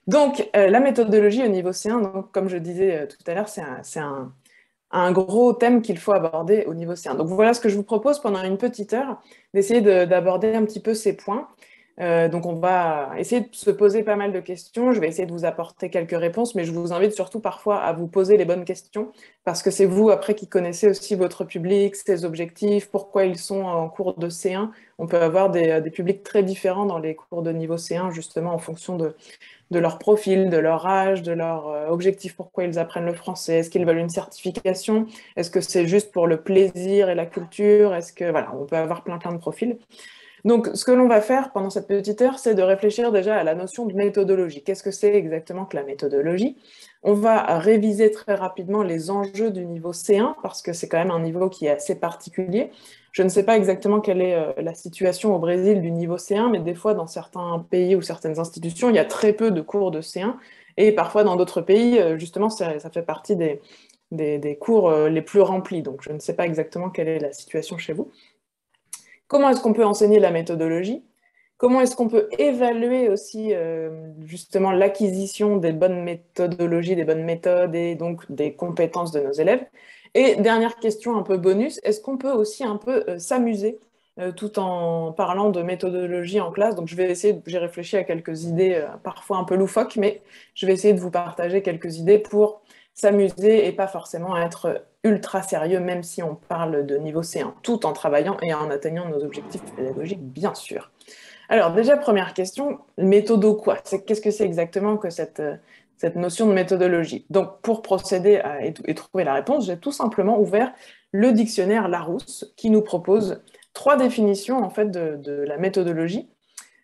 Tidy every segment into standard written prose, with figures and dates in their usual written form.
Donc, la méthodologie au niveau C1, donc, comme je disais tout à l'heure, c'est un gros thème qu'il faut aborder au niveau C1. Donc, voilà ce que je vous propose pendant une petite heure, d'essayer d'aborder un petit peu ces points. Donc, on va essayer de se poser pas mal de questions. Je vais essayer de vous apporter quelques réponses, mais je vous invite surtout parfois à vous poser les bonnes questions, parce que c'est vous, après, qui connaissez aussi votre public, ses objectifs, pourquoi ils sont en cours de C1. On peut avoir des publics très différents dans les cours de niveau C1, justement, en fonction de leur profil, de leur âge, de leur objectif, pourquoi ils apprennent le français, est-ce qu'ils veulent une certification, est-ce que c'est juste pour le plaisir et la culture, est-ce que, voilà, on peut avoir plein de profils. Donc, ce que l'on va faire pendant cette petite heure, c'est de réfléchir déjà à la notion de méthodologie. Qu'est-ce que c'est exactement que la méthodologie? On va réviser très rapidement les enjeux du niveau C1, parce que c'est quand même un niveau qui est assez particulier. Je ne sais pas exactement quelle est la situation au Brésil du niveau C1, mais des fois, dans certains pays ou certaines institutions, il y a très peu de cours de C1, et parfois dans d'autres pays, justement, ça fait partie des cours les plus remplis. Donc, je ne sais pas exactement quelle est la situation chez vous. Comment est-ce qu'on peut enseigner la méthodologie? Comment est-ce qu'on peut évaluer aussi justement l'acquisition des bonnes méthodologies, des bonnes méthodes et donc des compétences de nos élèves? Et dernière question un peu bonus, est-ce qu'on peut aussi un peu s'amuser tout en parlant de méthodologie en classe? Donc je vais essayer, j'ai réfléchi à quelques idées parfois un peu loufoques, mais je vais essayer de vous partager quelques idées pour s'amuser et pas forcément être ultra sérieux, même si on parle de niveau C1, tout en travaillant et en atteignant nos objectifs pédagogiques, bien sûr. Alors déjà, première question, méthodo quoi? Qu'est-ce que c'est exactement que cette notion de méthodologie? Donc pour procéder et trouver la réponse, j'ai tout simplement ouvert le dictionnaire Larousse qui nous propose trois définitions en fait de la méthodologie.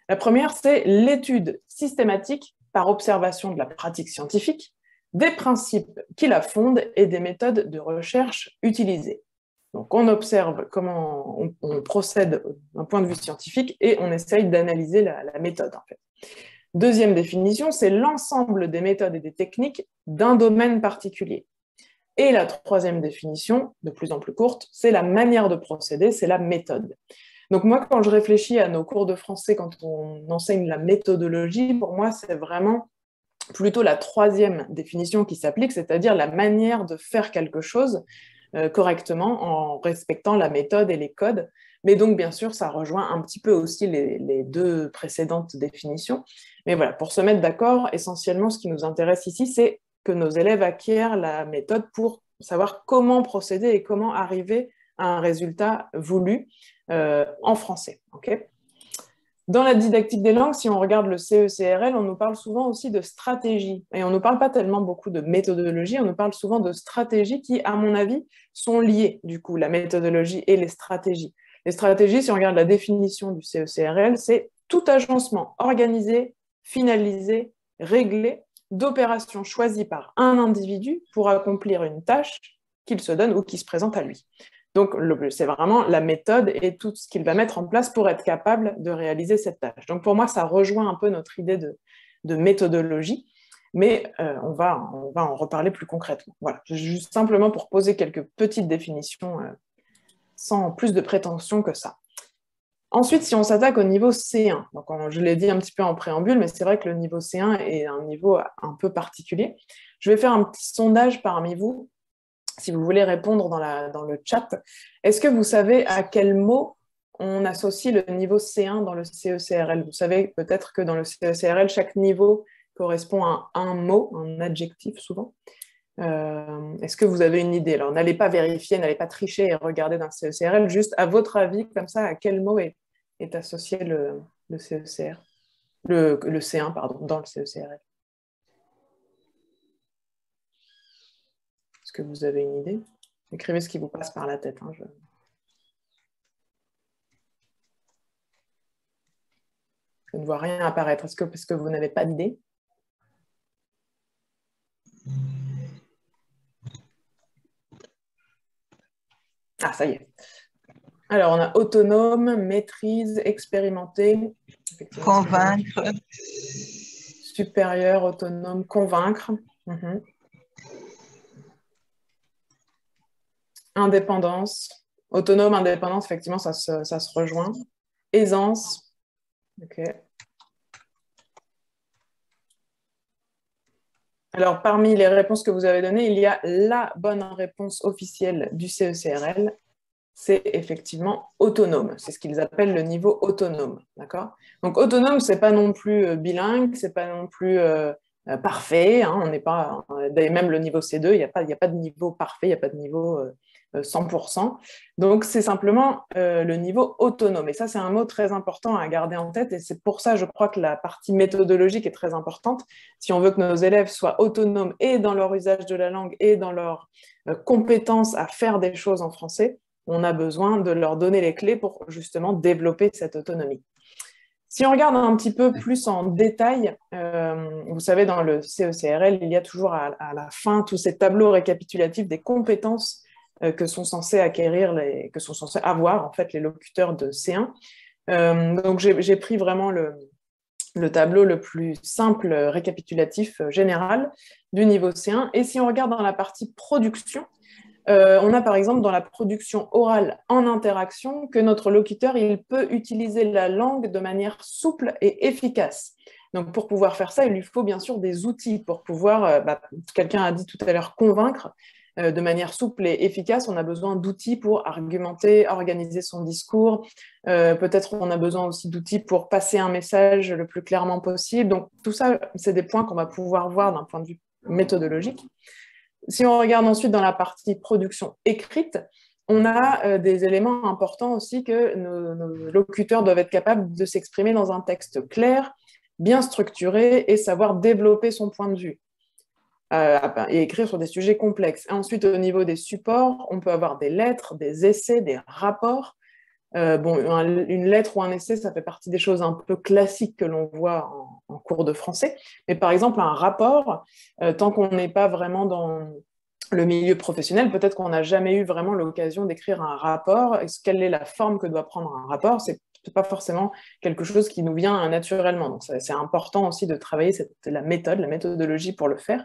La première, c'est l'étude systématique par observation de la pratique scientifique, des principes qui la fondent et des méthodes de recherche utilisées. Donc on observe comment on procède d'un point de vue scientifique et on essaye d'analyser la méthode en fait. Deuxième définition, c'est l'ensemble des méthodes et des techniques d'un domaine particulier. Et la troisième définition, de plus en plus courte, c'est la manière de procéder, c'est la méthode. Donc moi, quand je réfléchis à nos cours de français, quand on enseigne la méthodologie, pour moi, c'est vraiment plutôt la troisième définition qui s'applique, c'est-à-dire la manière de faire quelque chose correctement en respectant la méthode et les codes. Mais donc, bien sûr, ça rejoint un petit peu aussi les deux précédentes définitions. Mais voilà, pour se mettre d'accord, essentiellement, ce qui nous intéresse ici, c'est que nos élèves acquièrent la méthode pour savoir comment procéder et comment arriver à un résultat voulu en français. Okay. Dans la didactique des langues, si on regarde le CE-CRL, on nous parle souvent aussi de stratégie. Et on ne nous parle pas tellement beaucoup de méthodologie, on nous parle souvent de stratégies qui, à mon avis, sont liées, du coup, la méthodologie et les stratégies. Les stratégies, si on regarde la définition du CE-CRL, c'est tout agencement organisé, finalisé, réglé d'opérations choisies par un individu pour accomplir une tâche qu'il se donne ou qui se présente à lui. Donc, c'est vraiment la méthode et tout ce qu'il va mettre en place pour être capable de réaliser cette tâche. Donc, pour moi, ça rejoint un peu notre idée de méthodologie, mais on va en reparler plus concrètement. Voilà, juste simplement pour poser quelques petites définitions sans plus de prétention que ça. Ensuite, si on s'attaque au niveau C1, donc je l'ai dit un petit peu en préambule, mais c'est vrai que le niveau C1 est un niveau un peu particulier. Je vais faire un petit sondage parmi vous si vous voulez répondre dans le chat. Est-ce que vous savez à quel mot on associe le niveau C1 dans le CE-CRL? Vous savez peut-être que dans le CE-CRL, chaque niveau correspond à un mot, un adjectif souvent. Est-ce que vous avez une idée? Alors, n'allez pas vérifier, n'allez pas tricher et regarder dans le CE-CRL, juste à votre avis, comme ça, à quel mot est associé le CECR, le C1, pardon, dans le CE-CRL? Est-ce que vous avez une idée? Écrivez ce qui vous passe par la tête. Hein, je ne vois rien apparaître. Est-ce que vous n'avez pas d'idée? Ah, ça y est. Alors, on a autonome, maîtrise, expérimenté. Convaincre. Supérieur, autonome, convaincre. Indépendance. Autonome, indépendance, effectivement, ça se rejoint. Aisance. OK. Alors, parmi les réponses que vous avez données, il y a la bonne réponse officielle du CECRL, c'est effectivement autonome. C'est ce qu'ils appellent le niveau autonome. D'accord ? Donc, autonome, ce n'est pas non plus bilingue, ce n'est pas non plus parfait. Hein, on n'est pas, même le niveau C2, il n'y a pas de niveau parfait, il n'y a pas de niveau 100%. Donc, c'est simplement le niveau autonome. Et ça, c'est un mot très important à garder en tête. Et c'est pour ça, je crois que la partie méthodologique est très importante. Si on veut que nos élèves soient autonomes et dans leur usage de la langue et dans leur compétence à faire des choses en français, on a besoin de leur donner les clés pour justement développer cette autonomie. Si on regarde un petit peu plus en détail, vous savez, dans le CECRL, il y a toujours à la fin tous ces tableaux récapitulatifs des compétences que sont censés acquérir, que sont censés avoir en fait les locuteurs de C1. Donc j'ai pris vraiment le tableau le plus simple, récapitulatif général du niveau C1. Et si on regarde dans la partie production, on a par exemple dans la production orale en interaction que notre locuteur il peut utiliser la langue de manière souple et efficace. Donc pour pouvoir faire ça, il lui faut bien sûr des outils pour pouvoir, quelqu'un a dit tout à l'heure, convaincre de manière souple et efficace. On a besoin d'outils pour argumenter, organiser son discours. Peut-être on a besoin aussi d'outils pour passer un message le plus clairement possible. Donc tout ça, c'est des points qu'on va pouvoir voir d'un point de vue méthodologique. Si on regarde ensuite dans la partie production écrite, on a des éléments importants aussi que nos locuteurs doivent être capables de s'exprimer dans un texte clair, bien structuré et savoir développer son point de vue et écrire sur des sujets complexes. Et ensuite, au niveau des supports, on peut avoir des lettres, des essais, des rapports. Une lettre ou un essai, ça fait partie des choses un peu classiques que l'on voit en cours de français. Mais par exemple, un rapport, tant qu'on n'est pas vraiment dans le milieu professionnel, peut-être qu'on n'a jamais eu vraiment l'occasion d'écrire un rapport. Quelle est la forme que doit prendre un rapport ? C'est pas forcément quelque chose qui nous vient naturellement. Donc, c'est important aussi de travailler la méthodologie pour le faire.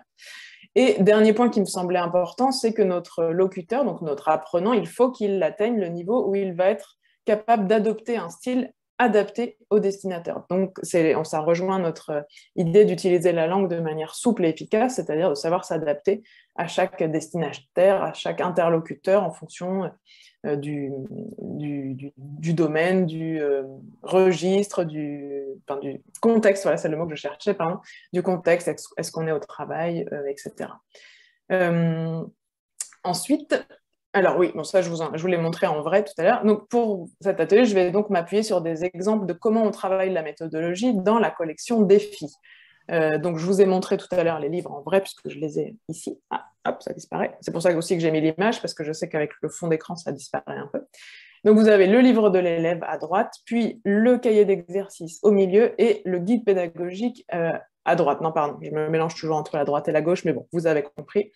Et dernier point qui me semblait important, c'est que notre locuteur, donc notre apprenant, il faut qu'il atteigne le niveau où il va être capable d'adopter un style adapté au destinataire. Donc, ça rejoint notre idée d'utiliser la langue de manière souple et efficace, c'est-à-dire de savoir s'adapter à chaque destinataire, à chaque interlocuteur en fonction du domaine, du registre, du contexte, voilà, c'est le mot que je cherchais, pardon, du contexte, est-ce qu'on est au travail, etc. Ensuite, alors oui, bon, ça je vous l'ai montré en vrai tout à l'heure. Donc pour cet atelier, je vais donc m'appuyer sur des exemples de comment on travaille la méthodologie dans la collection Défis. Donc je vous ai montré tout à l'heure les livres en vrai puisque je les ai ici. Ah, hop, ça disparaît. C'est pour ça aussi que j'ai mis l'image parce que je sais qu'avec le fond d'écran, ça disparaît un peu. Donc vous avez le livre de l'élève à droite, puis le cahier d'exercice au milieu et le guide pédagogique à droite. Non, pardon, je me mélange toujours entre la droite et la gauche, mais bon, vous avez compris.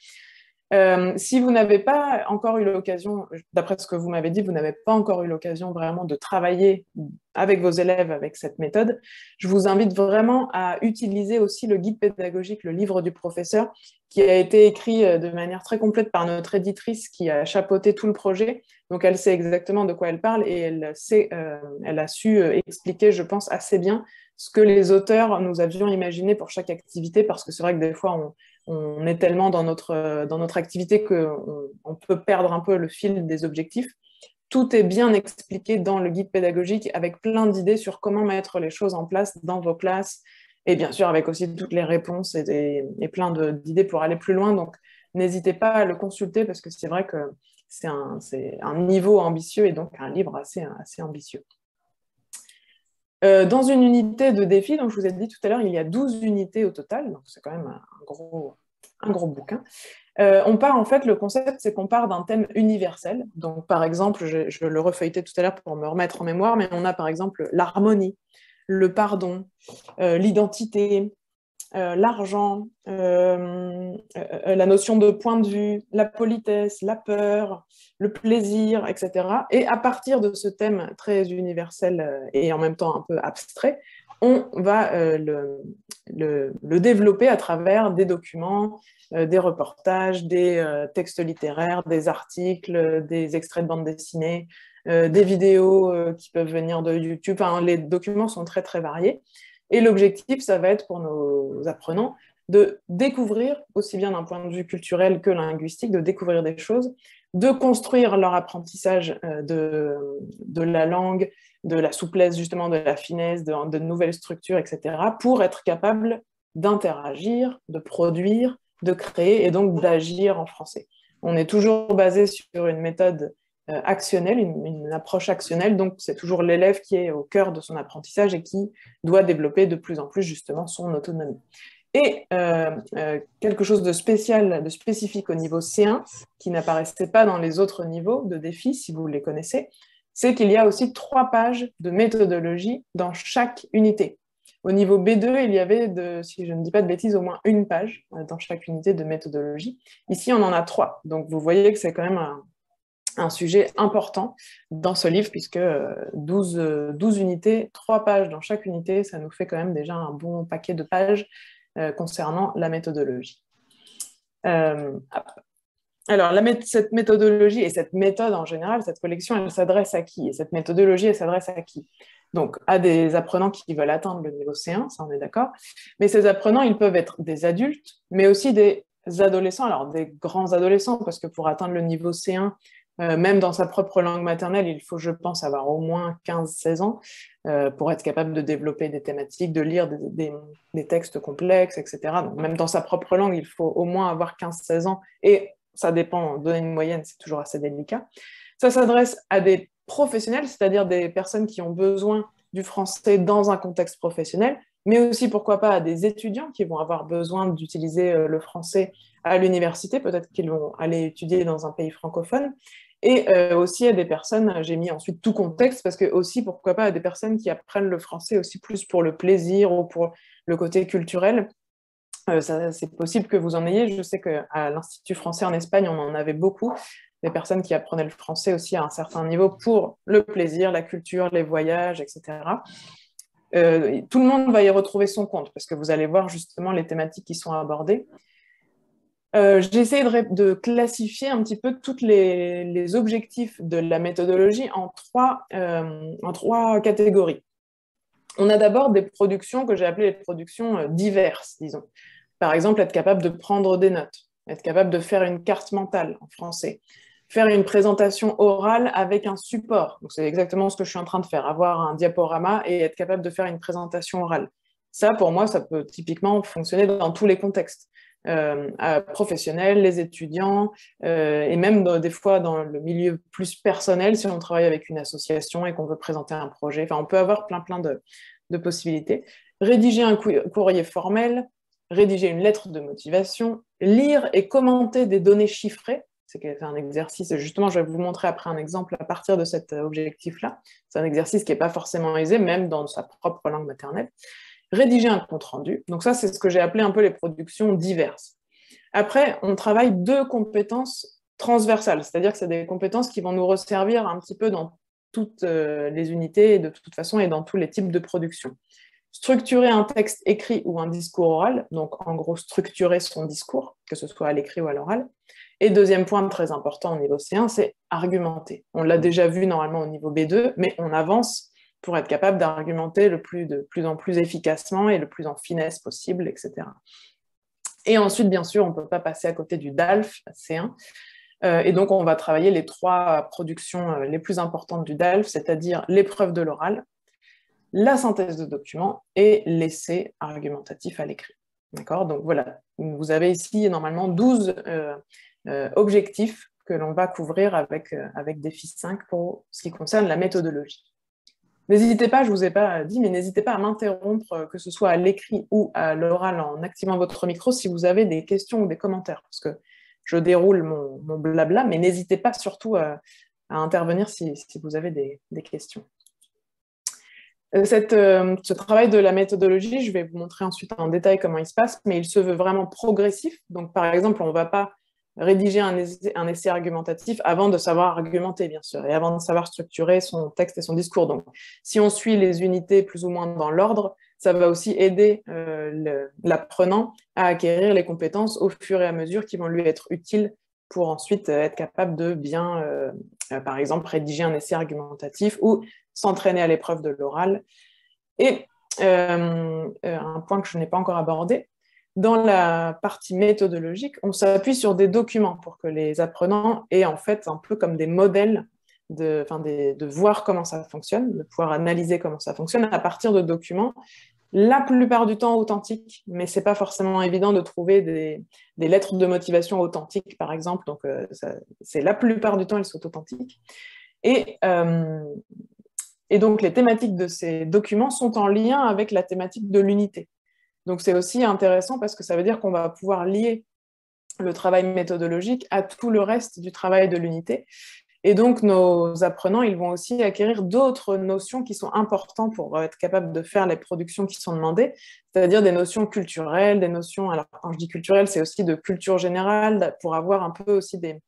Si vous n'avez pas encore eu l'occasion, d'après ce que vous m'avez dit, vous n'avez pas encore eu l'occasion vraiment de travailler avec vos élèves avec cette méthode, je vous invite vraiment à utiliser aussi le guide pédagogique, le livre du professeur, qui a été écrit de manière très complète par notre éditrice qui a chapeauté tout le projet. Donc elle sait exactement de quoi elle parle et elle a su expliquer, je pense, assez bien ce que les auteurs nous avions imaginé pour chaque activité, parce que c'est vrai que des fois, on est tellement dans notre activité qu'on peut perdre un peu le fil des objectifs. Tout est bien expliqué dans le guide pédagogique avec plein d'idées sur comment mettre les choses en place dans vos classes et bien sûr avec aussi toutes les réponses et plein d'idées pour aller plus loin. Donc, n'hésitez pas à le consulter parce que c'est vrai que c'est un niveau ambitieux et donc un livre assez ambitieux. Dans une unité de défi, donc je vous ai dit tout à l'heure, il y a 12 unités au total, donc c'est quand même un gros bouquin. On part, en fait, le concept, c'est qu'on part d'un thème universel. Donc, par exemple, je le refeuilletais tout à l'heure pour me remettre en mémoire, mais on a par exemple l'harmonie, le pardon, l'identité, l'argent, la notion de point de vue, la politesse, la peur, le plaisir, etc. Et à partir de ce thème très universel et en même temps un peu abstrait, on va le développer à travers des documents, des reportages, des textes littéraires, des articles, des extraits de bande dessinée, des vidéos qui peuvent venir de YouTube. Enfin, les documents sont très, très variés. Et l'objectif, ça va être pour nos apprenants de découvrir, aussi bien d'un point de vue culturel que linguistique, de découvrir des choses, de construire leur apprentissage de la langue, de la souplesse, justement, de la finesse, de nouvelles structures, etc., pour être capable d'interagir, de produire, de créer et donc d'agir en français. On est toujours basé sur une méthode actionnelle, une approche actionnelle, donc c'est toujours l'élève qui est au cœur de son apprentissage et qui doit développer de plus en plus justement son autonomie. Et quelque chose de spécial, de spécifique au niveau C1, qui n'apparaissait pas dans les autres niveaux de défis, si vous les connaissez, c'est qu'il y a aussi 3 pages de méthodologie dans chaque unité. Au niveau B2, il y avait, si je ne dis pas de bêtises, au moins 1 page dans chaque unité de méthodologie. Ici, on en a 3. Donc, vous voyez que c'est quand même un sujet important dans ce livre, puisque 12 unités, 3 pages dans chaque unité, ça nous fait quand même déjà un bon paquet de pages concernant la méthodologie. Alors, cette méthodologie et cette méthode en général, cette collection, elle s'adresse à qui? Et cette méthodologie, elle s'adresse à qui? Donc, à des apprenants qui veulent atteindre le niveau C1, ça on est d'accord. Mais ces apprenants, ils peuvent être des adultes, mais aussi des adolescents. Alors, des grands adolescents, parce que pour atteindre le niveau C1, même dans sa propre langue maternelle, il faut, je pense, avoir au moins 15-16 ans pour être capable de développer des thématiques, de lire des textes complexes, etc. Donc, même dans sa propre langue, il faut au moins avoir 15-16 ans. Et ça dépend, donner une moyenne, c'est toujours assez délicat. Ça s'adresse à des professionnels, c'est-à-dire des personnes qui ont besoin du français dans un contexte professionnel, mais aussi, pourquoi pas, à des étudiants qui vont avoir besoin d'utiliser le français à l'université, peut-être qu'ils vont aller étudier dans un pays francophone, et aussi à des personnes, j'ai mis ensuite tout contexte, parce que aussi, pourquoi pas, à des personnes qui apprennent le français aussi plus pour le plaisir ou pour le côté culturel. C'est possible que vous en ayez. Je sais qu'à l'Institut français en Espagne, on en avait beaucoup, des personnes qui apprenaient le français aussi à un certain niveau pour le plaisir, la culture, les voyages, etc. Tout le monde va y retrouver son compte, parce que vous allez voir justement les thématiques qui sont abordées. J'ai essayé de classifier un petit peu tous les objectifs de la méthodologie en trois catégories. On a d'abord des productions que j'ai appelées les productions diverses, disons. Par exemple, être capable de prendre des notes, être capable de faire une carte mentale en français, faire une présentation orale avec un support. Donc, c'est exactement ce que je suis en train de faire, avoir un diaporama et être capable de faire une présentation orale. Ça, pour moi, ça peut typiquement fonctionner dans tous les contextes. Professionnels, les étudiants, et même des fois dans le milieu plus personnel, si on travaille avec une association et qu'on veut présenter un projet. Enfin, on peut avoir plein de possibilités. Rédiger un courrier formel, rédiger une lettre de motivation, lire et commenter des données chiffrées. C'est un exercice, justement, je vais vous montrer après un exemple à partir de cet objectif-là. C'est un exercice qui n'est pas forcément aisé, même dans sa propre langue maternelle. Rédiger un compte-rendu. Donc ça, c'est ce que j'ai appelé un peu les productions diverses. Après, on travaille 2 compétences transversales, c'est-à-dire que c'est des compétences qui vont nous resservir un petit peu dans toutes les unités et de toute façon et dans tous les types de production. Structurer un texte écrit ou un discours oral, donc en gros structurer son discours, que ce soit à l'écrit ou à l'oral. Et deuxième point très important au niveau C1, c'est argumenter. On l'a déjà vu normalement au niveau B2, mais on avance pour être capable d'argumenter de plus en plus efficacement et le plus en finesse possible, etc. Et ensuite, bien sûr, on ne peut pas passer à côté du DALF, C1. Et donc, on va travailler les 3 productions les plus importantes du DALF, c'est-à-dire l'épreuve de l'oral, la synthèse de documents et l'essai argumentatif à l'écrit. D'accord? Donc voilà, vous avez ici normalement 12 objectifs que l'on va couvrir avec Défi 5 pour ce qui concerne la méthodologie. N'hésitez pas, je ne vous ai pas dit, mais n'hésitez pas à m'interrompre, que ce soit à l'écrit ou à l'oral en activant votre micro si vous avez des questions ou des commentaires, parce que je déroule mon blabla, mais n'hésitez pas surtout à intervenir si vous avez des questions. Ce travail de la méthodologie, je vais vous montrer ensuite en détail comment il se passe, mais il se veut vraiment progressif. Donc, par exemple, on ne va pas rédiger un essai argumentatif avant de savoir argumenter, bien sûr, et avant de savoir structurer son texte et son discours. Donc, si on suit les unités plus ou moins dans l'ordre, ça va aussi aider l'apprenant à acquérir les compétences au fur et à mesure qui vont lui être utiles pour ensuite être capable de bien, par exemple, rédiger un essai argumentatif ou s'entraîner à l'épreuve de l'oral. Et un point que je n'ai pas encore abordé, dans la partie méthodologique, on s'appuie sur des documents pour que les apprenants aient en fait un peu comme des modèles de voir comment ça fonctionne, de pouvoir analyser comment ça fonctionne à partir de documents, la plupart du temps authentiques, mais c'est pas forcément évident de trouver des lettres de motivation authentiques, par exemple, donc c'est la plupart du temps, elles sont authentiques. Et donc, les thématiques de ces documents sont en lien avec la thématique de l'unité. Donc, c'est aussi intéressant parce que ça veut dire qu'on va pouvoir lier le travail méthodologique à tout le reste du travail de l'unité. Et donc, nos apprenants, ils vont aussi acquérir d'autres notions qui sont importantes pour être capables de faire les productions qui sont demandées, c'est-à-dire des notions culturelles, des notions, alors quand je dis culturelles, c'est aussi de culture générale, pour avoir un peu aussi des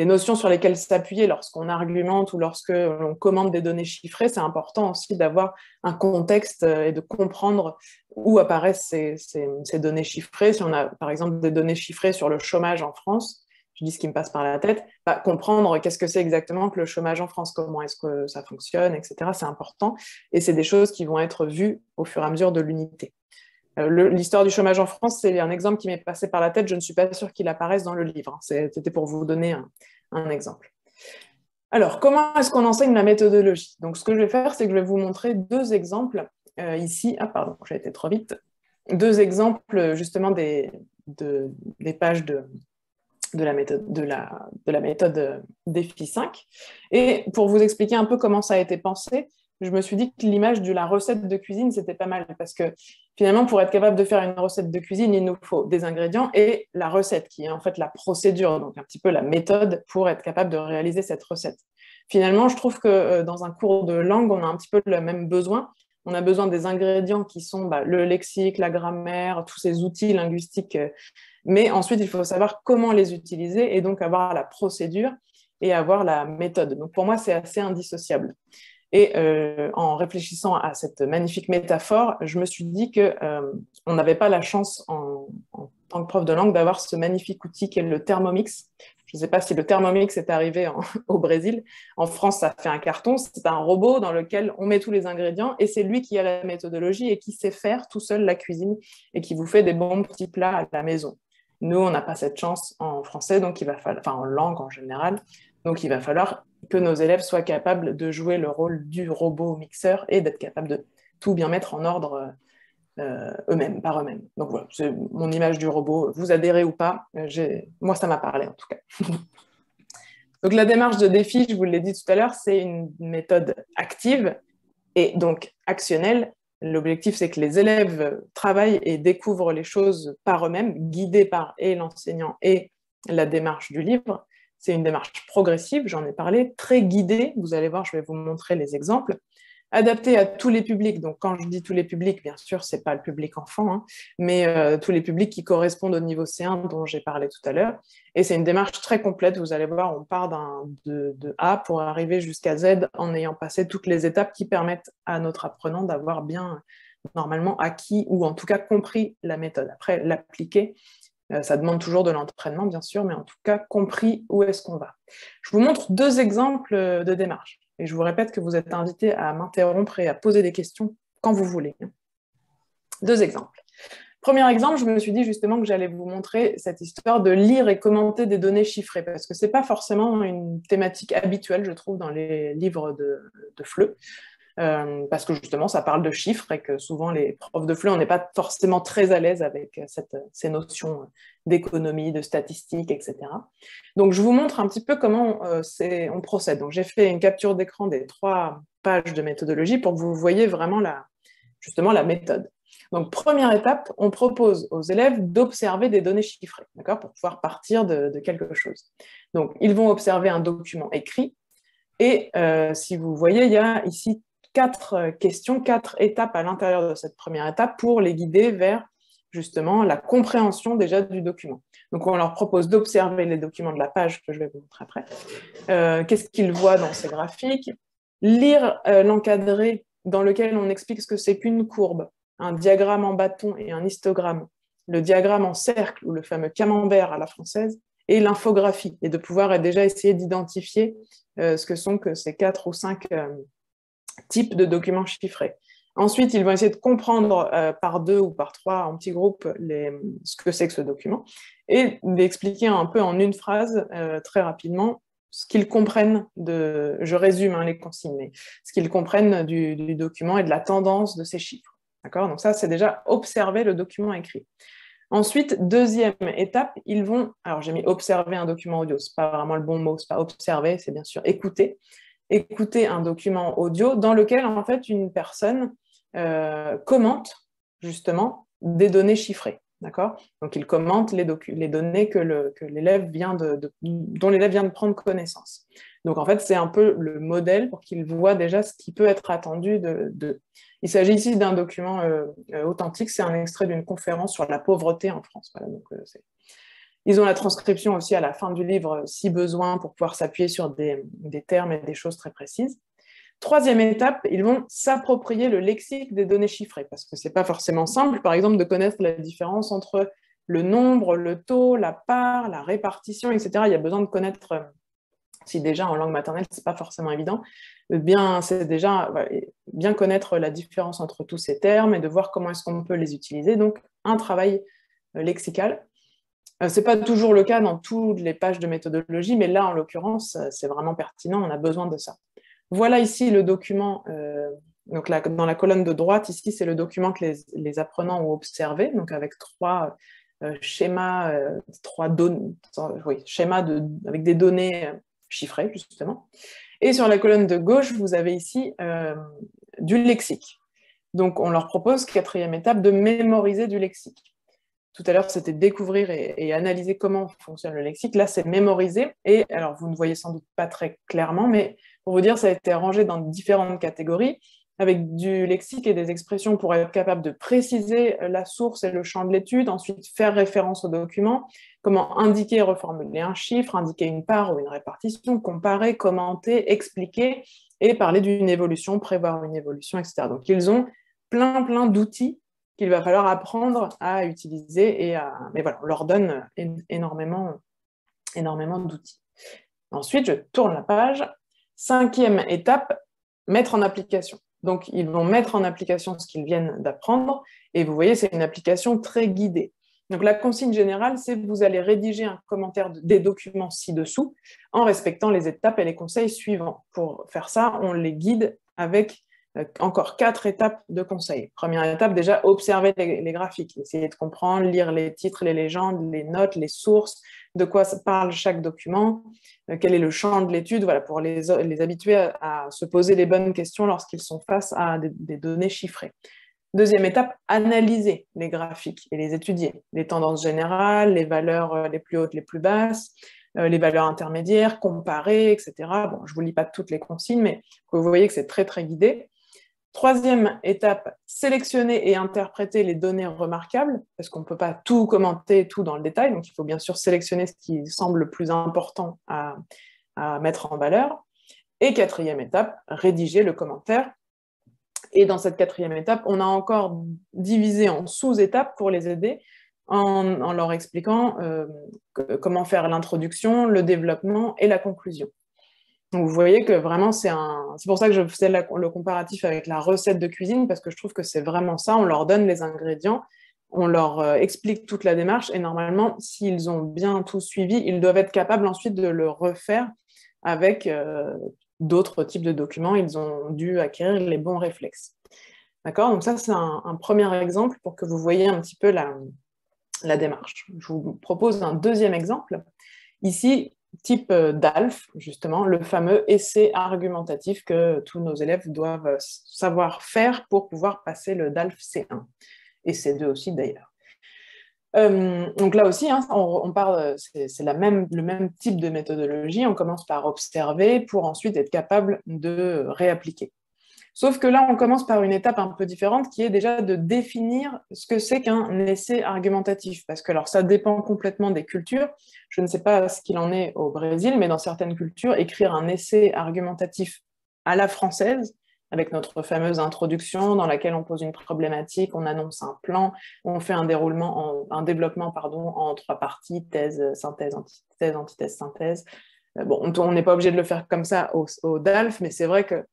notions sur lesquelles s'appuyer lorsqu'on argumente ou lorsque l'on commande des données chiffrées. C'est important aussi d'avoir un contexte et de comprendre où apparaissent ces données chiffrées. Si on a, par exemple, des données chiffrées sur le chômage en France, je dis ce qui me passe par la tête, comprendre qu'est-ce que c'est exactement que le chômage en France, comment est-ce que ça fonctionne, etc. C'est important. Et c'est des choses qui vont être vues au fur et à mesure de l'unité. L'histoire du chômage en France, c'est un exemple qui m'est passé par la tête. Je ne suis pas sûre qu'il apparaisse dans le livre. C'était pour vous donner un exemple. Alors, comment est-ce qu'on enseigne la méthodologie? Donc, ce que je vais faire, c'est que je vais vous montrer deux exemples ici. Ah, pardon, j'ai été trop vite. Deux exemples, justement, des pages de la méthode défi 5. Et pour vous expliquer un peu comment ça a été pensé, je me suis dit que l'image de la recette de cuisine, c'était pas mal, parce que finalement, pour être capable de faire une recette de cuisine, il nous faut des ingrédients et la recette, qui est en fait la procédure, donc un petit peu la méthode pour être capable de réaliser cette recette. Finalement, je trouve que dans un cours de langue, on a un petit peu le même besoin. On a besoin des ingrédients qui sont le lexique, la grammaire, tous ces outils linguistiques, mais ensuite, il faut savoir comment les utiliser et donc avoir la procédure et avoir la méthode. Donc pour moi, c'est assez indissociable. Et en réfléchissant à cette magnifique métaphore, je me suis dit qu'on n'avait pas la chance en tant que prof de langue d'avoir ce magnifique outil qui est le Thermomix. Je ne sais pas si le Thermomix est arrivé au Brésil. En France, ça fait un carton. C'est un robot dans lequel on met tous les ingrédients et c'est lui qui a la méthodologie et qui sait faire tout seul la cuisine et qui vous fait des bons petits plats à la maison. Nous, on n'a pas cette chance en français, donc il va falloir, enfin en langue en général, donc il va falloir que nos élèves soient capables de jouer le rôle du robot mixeur et d'être capables de tout bien mettre en ordre eux-mêmes, par eux-mêmes. Donc voilà, c'est mon image du robot. Vous adhérez ou pas, moi ça m'a parlé en tout cas. Donc la démarche de défi, je vous l'ai dit tout à l'heure, c'est une méthode active et donc actionnelle. L'objectif, c'est que les élèves travaillent et découvrent les choses par eux-mêmes, guidés par et l'enseignant et la démarche du livre. C'est une démarche progressive, j'en ai parlé, très guidée. Vous allez voir, je vais vous montrer les exemples. Adaptée à tous les publics. Donc, quand je dis tous les publics, bien sûr, ce n'est pas le public enfant, hein, mais tous les publics qui correspondent au niveau C1 dont j'ai parlé tout à l'heure. Et c'est une démarche très complète. Vous allez voir, on part de A pour arriver jusqu'à Z en ayant passé toutes les étapes qui permettent à notre apprenant d'avoir bien, normalement, acquis ou en tout cas compris la méthode. Après, l'appliquer, ça demande toujours de l'entraînement, bien sûr, mais en tout cas, compris où est-ce qu'on va. Je vous montre deux exemples de démarche. Et je vous répète que vous êtes invités à m'interrompre et à poser des questions quand vous voulez. Deux exemples. Premier exemple, je me suis dit justement que j'allais vous montrer cette histoire de lire et commenter des données chiffrées, parce que ce n'est pas forcément une thématique habituelle, je trouve, dans les livres de FLE. Parce que justement, ça parle de chiffres et que souvent, les profs de FLE, on n'est pas forcément très à l'aise avec ces notions d'économie, de statistiques, etc. Donc, je vous montre un petit peu comment on procède. Donc, j'ai fait une capture d'écran des 3 pages de méthodologie pour que vous voyez vraiment justement la méthode. Donc, première étape, on propose aux élèves d'observer des données chiffrées, d'accord, pour pouvoir partir de quelque chose. Donc, ils vont observer un document écrit et si vous voyez, il y a ici 4 questions, 4 étapes à l'intérieur de cette première étape pour les guider vers justement la compréhension déjà du document. Donc on leur propose d'observer les documents de la page que je vais vous montrer après. Qu'est-ce qu'ils voient dans ces graphiques? Lire l'encadré dans lequel on explique ce que c'est qu'une courbe, un diagramme en bâton et un histogramme, le diagramme en cercle ou le fameux camembert à la française, et l'infographie, et de pouvoir déjà essayer d'identifier ce que sont que ces 4 ou 5 types de documents chiffrés. Ensuite, ils vont essayer de comprendre par 2 ou par 3 en petits groupes ce que c'est que ce document et d'expliquer un peu en une phrase très rapidement ce qu'ils comprennent je résume les consignes, mais ce qu'ils comprennent du document et de la tendance de ces chiffres. D'accord? Donc ça, c'est déjà observer le document écrit. Ensuite, deuxième étape, ils vont, alors j'ai mis observer un document audio, c'est pas vraiment le bon mot, c'est pas observer, c'est bien sûr écouter un document audio dans lequel en fait une personne commente justement des données chiffrées. D'accord? Donc il commente les données dont l'élève vient de prendre connaissance. Donc en fait, c'est un peu le modèle pour qu'il voit déjà ce qui peut être attendu Il s'agit ici d'un document authentique, c'est un extrait d'une conférence sur la pauvreté en France. Voilà, donc, ils ont la transcription aussi à la fin du livre, si besoin, pour pouvoir s'appuyer sur des termes et des choses très précises. Troisième étape, ils vont s'approprier le lexique des données chiffrées, parce que ce n'est pas forcément simple, par exemple, de connaître la différence entre le nombre, le taux, la part, la répartition, etc. Il y a besoin de connaître, si déjà en langue maternelle, ce n'est pas forcément évident, c'est déjà bien connaître la différence entre tous ces termes et de voir comment est-ce qu'on peut les utiliser. Donc, un travail lexical. Ce n'est pas toujours le cas dans toutes les pages de méthodologie, mais là, en l'occurrence, c'est vraiment pertinent, on a besoin de ça. Voilà ici le document, donc dans la colonne de droite, ici, c'est le document que les apprenants ont observé, donc avec 3 schémas, schémas avec des données chiffrées, justement. Et sur la colonne de gauche, vous avez ici du lexique. Donc, on leur propose, quatrième étape, de mémoriser du lexique. Tout à l'heure, c'était découvrir et analyser comment fonctionne le lexique. Là, c'est mémoriser. Et alors, vous ne voyez sans doute pas très clairement, mais pour vous dire, ça a été rangé dans différentes catégories, avec du lexique et des expressions pour être capable de préciser la source et le champ de l'étude, ensuite faire référence au document, comment indiquer et reformuler un chiffre, indiquer une part ou une répartition, comparer, commenter, expliquer et parler d'une évolution, prévoir une évolution, etc. Donc, ils ont plein d'outils qu'il va falloir apprendre à utiliser. Mais voilà, on leur donne énormément d'outils. Ensuite, je tourne la page. 5e étape, mettre en application. Donc, ils vont mettre en application ce qu'ils viennent d'apprendre. Et vous voyez, c'est une application très guidée. Donc, la consigne générale, c'est que vous allez rédiger un commentaire des documents ci-dessous en respectant les étapes et les conseils suivants. Pour faire ça, on les guide avec encore 4 étapes de conseils. Première étape, déjà, observer les graphiques, essayer de comprendre, lire les titres, les légendes, les notes, les sources, de quoi parle chaque document, quel est le champ de l'étude, voilà, pour les habituer à se poser les bonnes questions lorsqu'ils sont face à des données chiffrées. Deuxième étape, analyser les graphiques et les étudier. Les tendances générales, les valeurs les plus hautes, les plus basses, les valeurs intermédiaires, comparer, etc. Bon, je ne vous lis pas toutes les consignes, mais vous voyez que c'est très guidé. Troisième étape, sélectionner et interpréter les données remarquables, parce qu'on ne peut pas tout commenter, tout dans le détail, donc il faut bien sûr sélectionner ce qui semble le plus important à mettre en valeur. Et quatrième étape, rédiger le commentaire. Et dans cette quatrième étape, on a encore divisé en sous-étapes pour les aider, en leur expliquant comment faire l'introduction, le développement et la conclusion. Donc vous voyez que vraiment, c'est pour ça que je faisais le comparatif avec la recette de cuisine, parce que je trouve que c'est vraiment ça, on leur donne les ingrédients, on leur explique toute la démarche, et normalement, s'ils ont bien tout suivi, ils doivent être capables ensuite de le refaire avec d'autres types de documents, ils ont dû acquérir les bons réflexes. D'accord? Donc ça, c'est un premier exemple pour que vous voyez un petit peu la démarche. Je vous propose un deuxième exemple. Ici, type DALF, justement, le fameux essai argumentatif que tous nos élèves doivent savoir faire pour pouvoir passer le DALF C1, et C2 aussi d'ailleurs. Donc là aussi, on parle, c'est le même type de méthodologie, on commence par observer pour ensuite être capable de réappliquer. Sauf que là, on commence par une étape un peu différente qui est déjà de définir ce que c'est qu'un essai argumentatif. Parce que alors, ça dépend complètement des cultures. Je ne sais pas ce qu'il en est au Brésil, mais dans certaines cultures, écrire un essai argumentatif à la française, avec notre fameuse introduction dans laquelle on pose une problématique, on annonce un plan, on fait un développement en 3 parties, thèse, synthèse, antithèse, synthèse. Bon, on n'est pas obligé de le faire comme ça au DALF, mais c'est vrai que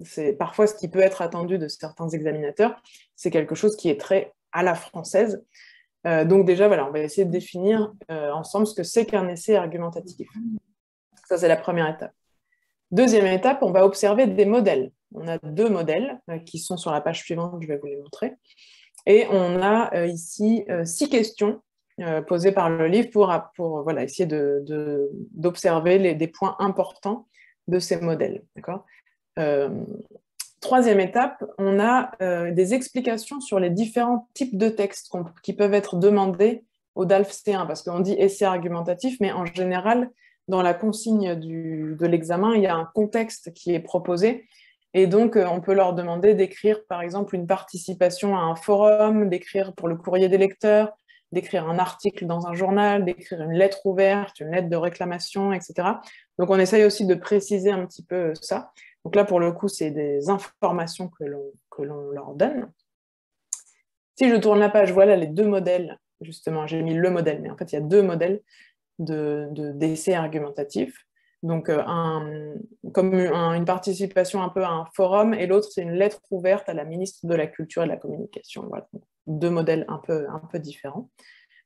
c'est parfois ce qui peut être attendu de certains examinateurs, c'est quelque chose qui est très à la française. Donc déjà, voilà, on va essayer de définir ensemble ce que c'est qu'un essai argumentatif. Ça, c'est la première étape. Deuxième étape, on va observer des modèles. On a 2 modèles qui sont sur la page suivante, je vais vous les montrer. Et on a ici 6 questions posées par le livre pour voilà, essayer d'observer des points importants de ces modèles. D'accord ? Troisième étape, on a des explications sur les différents types de textes qui peuvent être demandés au DALF C1, parce qu'on dit essai argumentatif, mais en général, dans la consigne de l'examen, il y a un contexte qui est proposé, et donc on peut leur demander d'écrire, par exemple, une participation à un forum, d'écrire pour le courrier des lecteurs, d'écrire un article dans un journal, d'écrire une lettre ouverte, une lettre de réclamation, etc. Donc on essaye aussi de préciser un petit peu ça. Donc là, pour le coup, c'est des informations que l'on leur donne. Si je tourne la page, voilà les 2 modèles, justement, j'ai mis le modèle, mais en fait, il y a 2 modèles d'essais argumentatifs. Donc, comme une participation un peu à un forum, et l'autre, c'est une lettre ouverte à la ministre de la Culture et de la Communication. Voilà, 2 modèles un peu différents.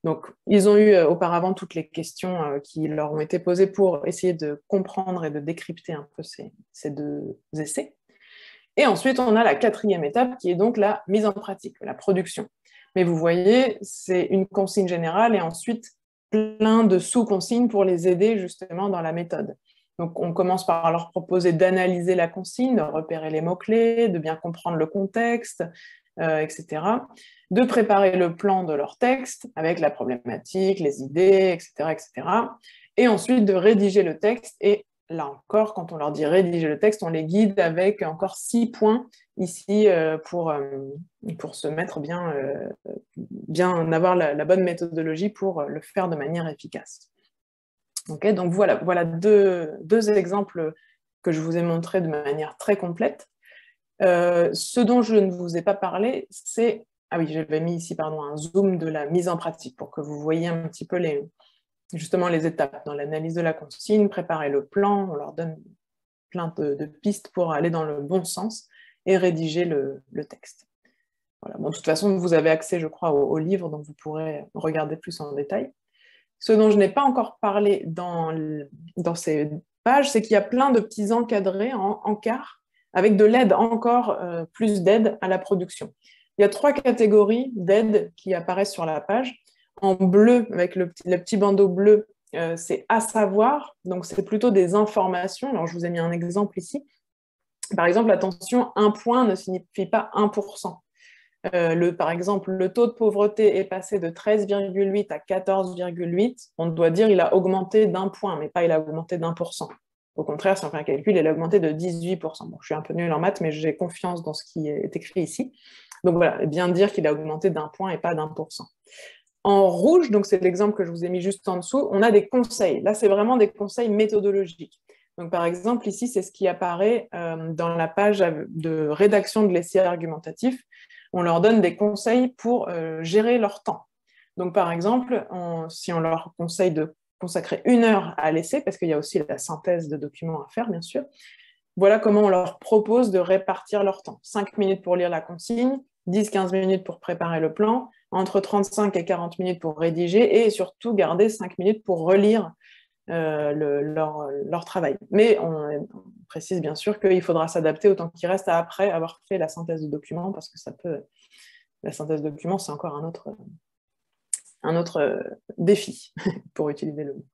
Donc, ils ont eu auparavant toutes les questions qui leur ont été posées pour essayer de comprendre et de décrypter un peu ces 2 essais. Et ensuite, on a la 4e étape qui est donc la mise en pratique, la production. Mais vous voyez, c'est une consigne générale et ensuite plein de sous-consignes pour les aider justement dans la méthode. Donc, on commence par leur proposer d'analyser la consigne, de repérer les mots-clés, de bien comprendre le contexte, etc. De préparer le plan de leur texte avec la problématique, les idées, etc., etc. Et ensuite de rédiger le texte. Et là encore, quand on leur dit rédiger le texte, on les guide avec encore 6 points ici pour se mettre bien avoir la bonne méthodologie pour le faire de manière efficace. Okay, donc voilà 2 exemples que je vous ai montrés de manière très complète. Ce dont je ne vous ai pas parlé, c'est... Ah oui, j'avais mis ici un zoom de la mise en pratique pour que vous voyez un petit peu justement les étapes dans l'analyse de la consigne, préparer le plan, on leur donne plein de pistes pour aller dans le bon sens et rédiger le texte. Voilà. Bon, de toute façon, vous avez accès, je crois, au livre, donc vous pourrez regarder plus en détail. Ce dont je n'ai pas encore parlé dans ces pages, c'est qu'il y a plein de petits encadrés en encart avec de l'aide, encore plus d'aide à la production. Il y a 3 catégories d'aide qui apparaissent sur la page. En bleu, avec le petit bandeau bleu, c'est à savoir, donc c'est plutôt des informations. Alors je vous ai mis un exemple ici. Par exemple, attention, 1 point ne signifie pas 1%. Par exemple, le taux de pauvreté est passé de 13,8 à 14,8. On doit dire qu'il a augmenté d'1 point, mais pas il a augmenté d'1%. Au contraire, si on fait un calcul, il a augmenté de 18%. Bon, je suis un peu nulle en maths, mais j'ai confiance dans ce qui est écrit ici. Donc voilà, bien dire qu'il a augmenté d'1 point et pas d'1%. En rouge, donc c'est l'exemple que je vous ai mis juste en dessous, on a des conseils. Là, c'est vraiment des conseils méthodologiques. Donc, par exemple, ici, c'est ce qui apparaît dans la page de rédaction de l'essai argumentatif. On leur donne des conseils pour gérer leur temps. Donc, par exemple, si on leur conseille de consacrer 1 heure à l'essai, parce qu'il y a aussi la synthèse de documents à faire, bien sûr, voilà comment on leur propose de répartir leur temps. 5 minutes pour lire la consigne, 10-15 minutes pour préparer le plan, entre 35 et 40 minutes pour rédiger, et surtout garder 5 minutes pour relire leur travail. Mais on précise bien sûr qu'il faudra s'adapter au temps qui reste après avoir fait la synthèse de documents, parce que la synthèse de documents, c'est encore un autre défi, pour utiliser le mot.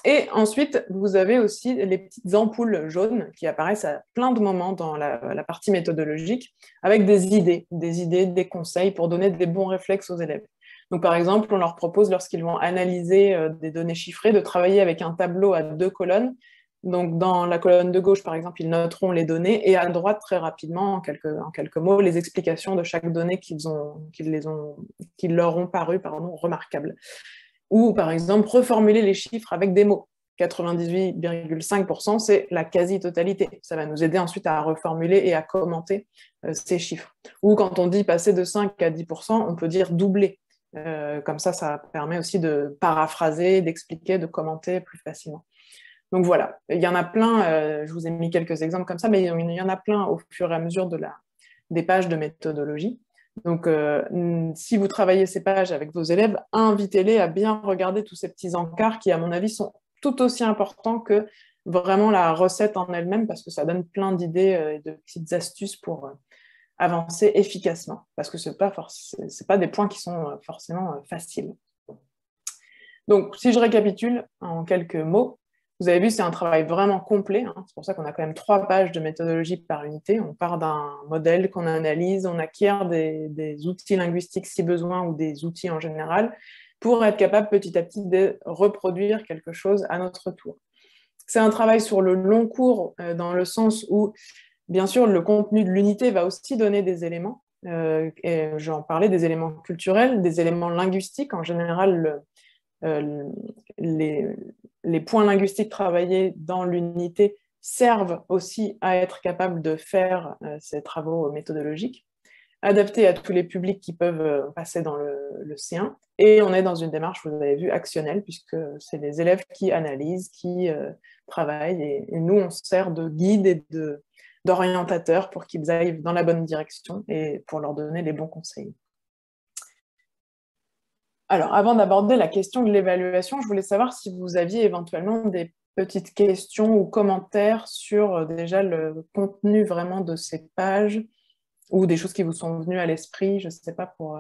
Et ensuite, vous avez aussi les petites ampoules jaunes qui apparaissent à plein de moments dans la partie méthodologique, avec des idées, des conseils pour donner des bons réflexes aux élèves. Donc, par exemple, on leur propose, lorsqu'ils vont analyser des données chiffrées, de travailler avec un tableau à 2 colonnes. Donc, dans la colonne de gauche, par exemple, ils noteront les données, et à droite, très rapidement, en quelques mots, les explications de chaque donnée qui leur ont paru remarquables. Ou, par exemple, reformuler les chiffres avec des mots. 98,5%, c'est la quasi-totalité. Ça va nous aider ensuite à reformuler et à commenter ces chiffres. Ou quand on dit passer de 5 à 10%, on peut dire doubler. Comme ça permet aussi de paraphraser, d'expliquer, de commenter plus facilement. Donc voilà, il y en a plein, je vous ai mis quelques exemples comme ça, mais il y en a plein au fur et à mesure des pages de méthodologie. Donc, si vous travaillez ces pages avec vos élèves, invitez-les à bien regarder tous ces petits encarts qui, à mon avis, sont tout aussi importants que vraiment la recette en elle-même, parce que ça donne plein d'idées et de petites astuces pour avancer efficacement, parce que ce n'est pas des points qui sont forcément faciles. Donc, si je récapitule en quelques mots, vous avez vu, c'est un travail vraiment complet. Hein. C'est pour ça qu'on a quand même 3 pages de méthodologie par unité. On part d'un modèle qu'on analyse, on acquiert des outils linguistiques si besoin ou des outils en général pour être capable petit à petit de reproduire quelque chose à notre tour. C'est un travail sur le long cours dans le sens où, bien sûr, le contenu de l'unité va aussi donner des éléments. Et j'en parlais, des éléments culturels, des éléments linguistiques. En général, les points linguistiques travaillés dans l'unité servent aussi à être capable de faire ces travaux méthodologiques, adaptés à tous les publics qui peuvent passer dans le C1. Et on est dans une démarche, vous avez vu, actionnelle, puisque c'est les élèves qui analysent, qui travaillent, et nous, on se sert de guide et d'orientateurs pour qu'ils aillent dans la bonne direction et pour leur donner les bons conseils. Alors, avant d'aborder la question de l'évaluation, je voulais savoir si vous aviez éventuellement des petites questions ou commentaires sur déjà le contenu vraiment de ces pages ou des choses qui vous sont venues à l'esprit, je ne sais pas, pour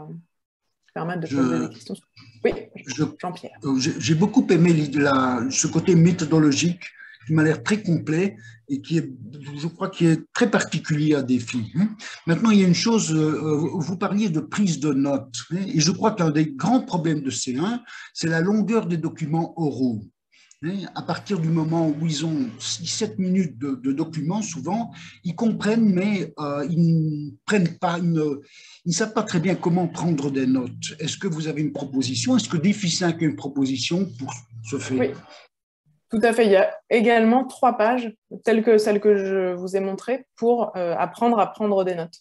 permettre de poser des questions. Oui, Jean-Pierre. J'ai beaucoup aimé ce côté méthodologique qui m'a l'air très complet et qui est, je crois, qui est très particulier à Défi. Maintenant, il y a une chose, vous parliez de prise de notes, et je crois qu'un des grands problèmes de C1, c'est la longueur des documents oraux. À partir du moment où ils ont 6-7 minutes de documents, souvent, ils comprennent, mais ils ne prennent pas, ils ne savent pas très bien comment prendre des notes. Est-ce que vous avez une proposition? Est-ce que Défi 5 a une proposition pour ce fait? Oui, tout à fait. Il y a également 3 pages, telles que celles que je vous ai montrées, pour apprendre à prendre des notes.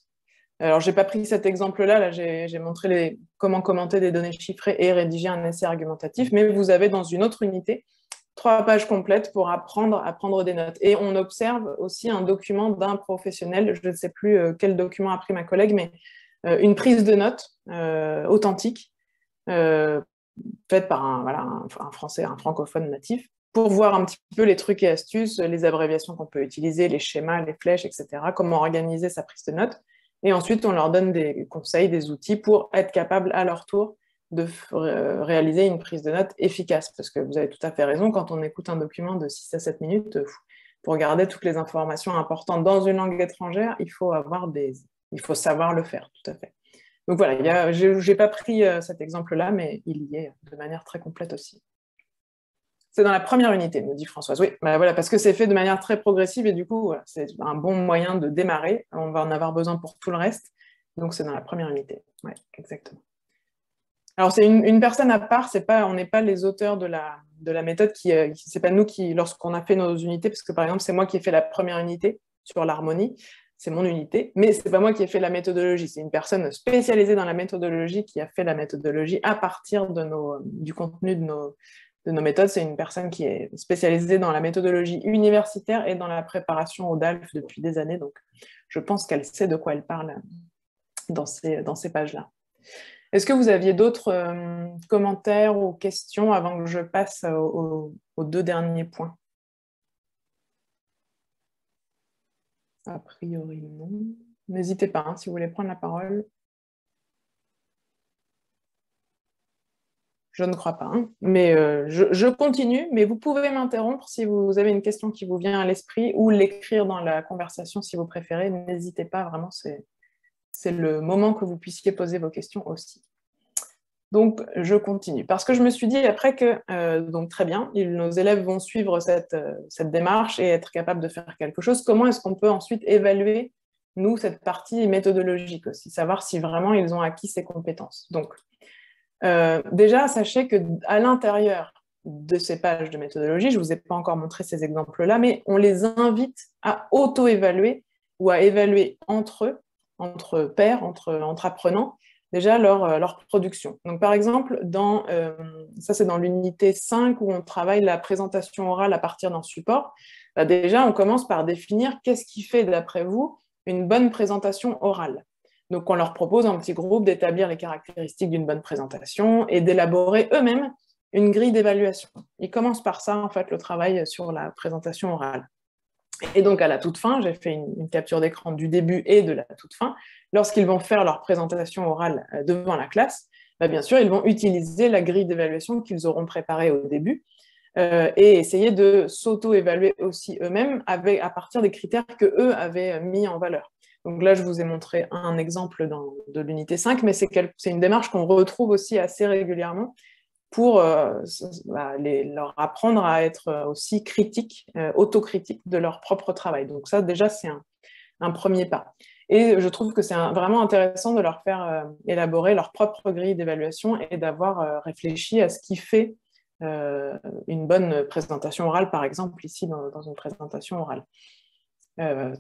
Alors, je n'ai pas pris cet exemple-là, là, j'ai montré comment commenter des données chiffrées et rédiger un essai argumentatif, mais vous avez dans une autre unité 3 pages complètes pour apprendre à prendre des notes. Et on observe aussi un document d'un professionnel, je ne sais plus quel document a pris ma collègue, mais une prise de notes authentique, faite par un Français, un francophone natif, pour voir un petit peu les trucs et astuces, les abréviations qu'on peut utiliser, les schémas, les flèches, etc., comment organiser sa prise de notes. Et ensuite, on leur donne des conseils, des outils pour être capable à leur tour de réaliser une prise de notes efficace. Parce que vous avez tout à fait raison, quand on écoute un document de 6 à 7 minutes, pour garder toutes les informations importantes dans une langue étrangère, il faut savoir le faire, tout à fait. Donc voilà, je n'ai pas pris cet exemple-là, mais il y est de manière très complète aussi. C'est dans la première unité, me dit Françoise. Oui, bah voilà, parce que c'est fait de manière très progressive et du coup, voilà, c'est un bon moyen de démarrer. On va en avoir besoin pour tout le reste. Donc, c'est dans la première unité. Oui, exactement. Alors, c'est une personne à part, on n'est pas les auteurs de la méthode, c'est pas nous qui, lorsqu'on a fait nos unités, parce que par exemple, c'est moi qui ai fait la première unité sur l'harmonie, c'est mon unité, mais c'est pas moi qui ai fait la méthodologie, c'est une personne spécialisée dans la méthodologie qui a fait la méthodologie à partir du contenu de nos méthodes. C'est une personne qui est spécialisée dans la méthodologie universitaire et dans la préparation au DALF depuis des années, donc je pense qu'elle sait de quoi elle parle dans ces pages-là. Est-ce que vous aviez d'autres commentaires ou questions avant que je passe aux 2 derniers points? A priori, non. N'hésitez pas, si vous voulez prendre la parole. Je ne crois pas, mais je continue, mais vous pouvez m'interrompre si vous avez une question qui vous vient à l'esprit ou l'écrire dans la conversation si vous préférez. N'hésitez pas, vraiment, c'est le moment que vous puissiez poser vos questions aussi. Donc, je continue. Parce que je me suis dit après que, donc très bien, nos élèves vont suivre cette démarche et être capables de faire quelque chose. Comment est-ce qu'on peut ensuite évaluer, nous, cette partie méthodologique aussi, savoir si vraiment ils ont acquis ces compétences. Donc, déjà, sachez qu'à l'intérieur de ces pages de méthodologie, je ne vous ai pas encore montré ces exemples-là, mais on les invite à auto-évaluer ou à évaluer entre eux, entre pairs, entre apprenants, déjà leur production. Donc, par exemple, ça c'est dans l'unité 5 où on travaille la présentation orale à partir d'un support. Bah, déjà, on commence par définir qu'est-ce qui fait, d'après vous, une bonne présentation orale. Donc, on leur propose en petit groupe d'établir les caractéristiques d'une bonne présentation et d'élaborer eux-mêmes une grille d'évaluation. Ils commencent par ça, en fait, le travail sur la présentation orale. Et donc, à la toute fin, j'ai fait une capture d'écran du début et de la toute fin. Lorsqu'ils vont faire leur présentation orale devant la classe, bah, bien sûr, ils vont utiliser la grille d'évaluation qu'ils auront préparée au début et essayer de s'auto-évaluer aussi eux-mêmes à partir des critères qu'eux avaient mis en valeur. Donc là, je vous ai montré un exemple de l'unité 5, mais c'est une démarche qu'on retrouve aussi assez régulièrement pour leur apprendre à être aussi critiques, autocritiques de leur propre travail. Donc ça, déjà, c'est un premier pas. Et je trouve que c'est vraiment intéressant de leur faire élaborer leur propre grille d'évaluation et d'avoir réfléchi à ce qui fait une bonne présentation orale, par exemple, ici, dans une présentation orale.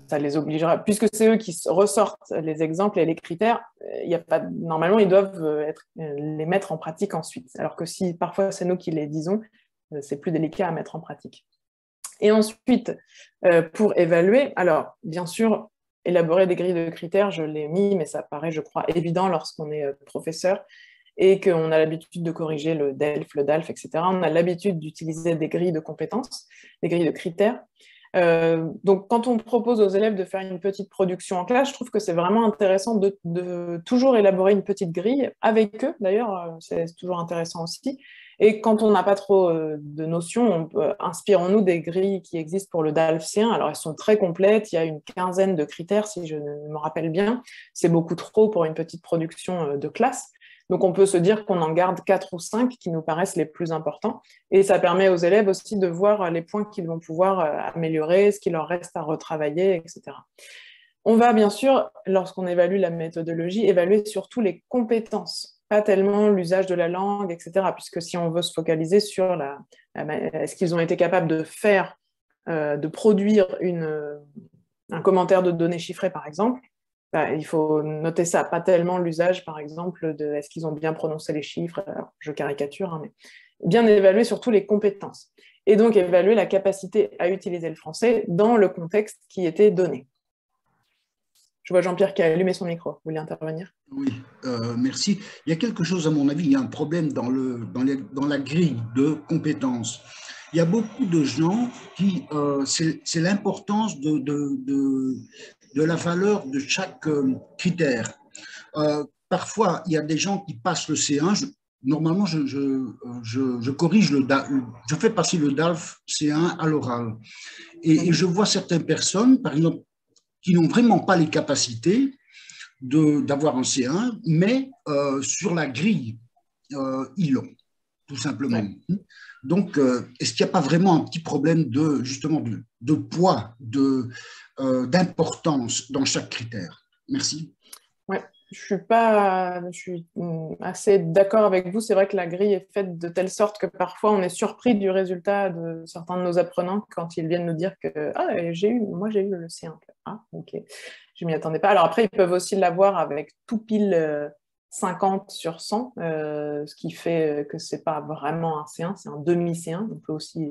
Ça les obligera, puisque c'est eux qui ressortent les exemples et les critères, normalement ils doivent les mettre en pratique ensuite, alors que si parfois c'est nous qui les disons, c'est plus délicat à mettre en pratique. Et ensuite, pour évaluer, alors bien sûr, élaborer des grilles de critères, je l'ai mis, mais ça paraît, je crois, évident lorsqu'on est professeur et qu'on a l'habitude de corriger le DELF, le DALF, etc. On a l'habitude d'utiliser des grilles de compétences, des grilles de critères. Donc, quand on propose aux élèves de faire une petite production en classe, je trouve que c'est vraiment intéressant de toujours élaborer une petite grille avec eux. D'ailleurs, c'est toujours intéressant aussi. Et quand on n'a pas trop de notions, inspirons-nous des grilles qui existent pour le DALF C1. Alors, elles sont très complètes. Il y a une quinzaine de critères, si je me rappelle bien. C'est beaucoup trop pour une petite production de classe. Donc, on peut se dire qu'on en garde 4 ou 5 qui nous paraissent les plus importants. Et ça permet aux élèves aussi de voir les points qu'ils vont pouvoir améliorer, ce qu'il leur reste à retravailler, etc. On va bien sûr, lorsqu'on évalue la méthodologie, évaluer surtout les compétences, pas tellement l'usage de la langue, etc. Puisque si on veut se focaliser sur est-ce qu'ils ont été capables de faire, de produire un commentaire de données chiffrées, par exemple, il faut noter ça, pas tellement l'usage, par exemple, de est-ce qu'ils ont bien prononcé les chiffres, alors, je caricature, hein, mais bien évaluer surtout les compétences. Et donc évaluer la capacité à utiliser le français dans le contexte qui était donné. Je vois Jean-Pierre qui a allumé son micro. Vous voulez intervenir? Oui, merci. Il y a quelque chose, à mon avis, il y a un problème dans la grille de compétences. Il y a beaucoup de gens qui, c'est l'importance de la valeur de chaque critère. Parfois, il y a des gens qui passent le C1. Normalement, je corrige je fais passer le DALF C1 à l'oral. Et je vois certaines personnes, par exemple, qui n'ont vraiment pas les capacités d'avoir un C1, mais sur la grille, ils l'ont, tout simplement. Ouais. Donc, est-ce qu'il n'y a pas vraiment un petit problème justement de poids, d'importance dans chaque critère? Merci. Ouais. Je suis assez d'accord avec vous. C'est vrai que la grille est faite de telle sorte que parfois on est surpris du résultat de certains de nos apprenants quand ils viennent nous dire que moi j'ai eu le C1. Ah, ok, je m'y attendais pas. Alors après, ils peuvent aussi l'avoir avec tout pile 50 sur 100, ce qui fait que c'est pas vraiment un C1, c'est un demi-C1. On peut aussi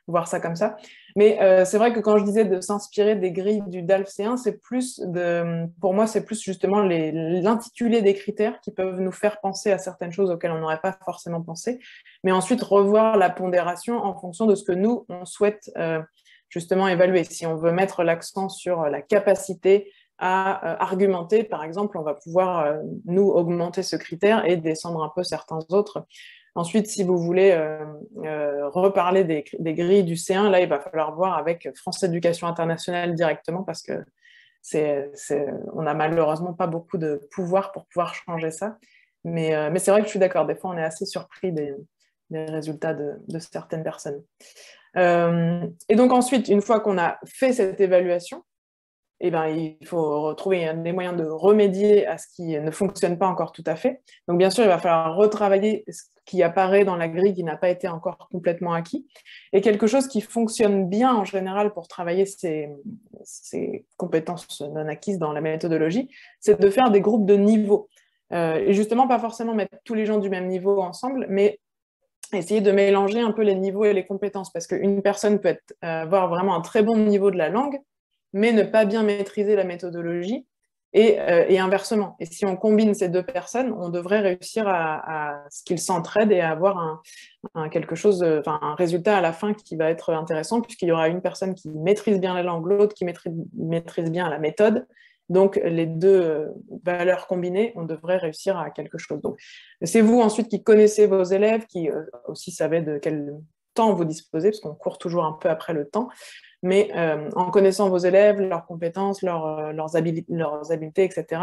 voir ça comme ça. Mais c'est vrai que quand je disais de s'inspirer des grilles du DALF C1, pour moi, c'est plus justement l'intitulé des critères qui peuvent nous faire penser à certaines choses auxquelles on n'aurait pas forcément pensé, mais ensuite revoir la pondération en fonction de ce que nous, on souhaite justement évaluer. Si on veut mettre l'accent sur la capacité à argumenter, par exemple, on va pouvoir, nous, augmenter ce critère et descendre un peu certains autres. Ensuite, si vous voulez reparler des grilles du C1, là, il va falloir voir avec France Éducation Internationale directement parce que on n'a malheureusement pas beaucoup de pouvoir pour pouvoir changer ça. Mais c'est vrai que je suis d'accord, des fois, on est assez surpris des résultats de certaines personnes. Et donc ensuite, une fois qu'on a fait cette évaluation, eh ben, il faut retrouver des moyens de remédier à ce qui ne fonctionne pas encore tout à fait. Donc, bien sûr, il va falloir retravailler ce qui apparaît dans la grille qui n'a pas été encore complètement acquis. Et quelque chose qui fonctionne bien en général pour travailler ces compétences non acquises dans la méthodologie, c'est de faire des groupes de niveaux. Et justement, pas forcément mettre tous les gens du même niveau ensemble, mais essayer de mélanger un peu les niveaux et les compétences, parce qu'une personne peut avoir vraiment un très bon niveau de la langue, mais ne pas bien maîtriser la méthodologie, et inversement. Et si on combine ces deux personnes, on devrait réussir à ce qu'ils s'entraident et à avoir quelque chose, un résultat à la fin qui va être intéressant, puisqu'il y aura une personne qui maîtrise bien la langue, l'autre qui maîtrise bien la méthode. Donc, les deux valeurs combinées, on devrait réussir à quelque chose. Donc, c'est vous ensuite qui connaissez vos élèves, qui aussi savez de quel temps vous disposez, parce qu'on court toujours un peu après le temps, mais en connaissant vos élèves, leurs compétences, leurs habiletés, etc.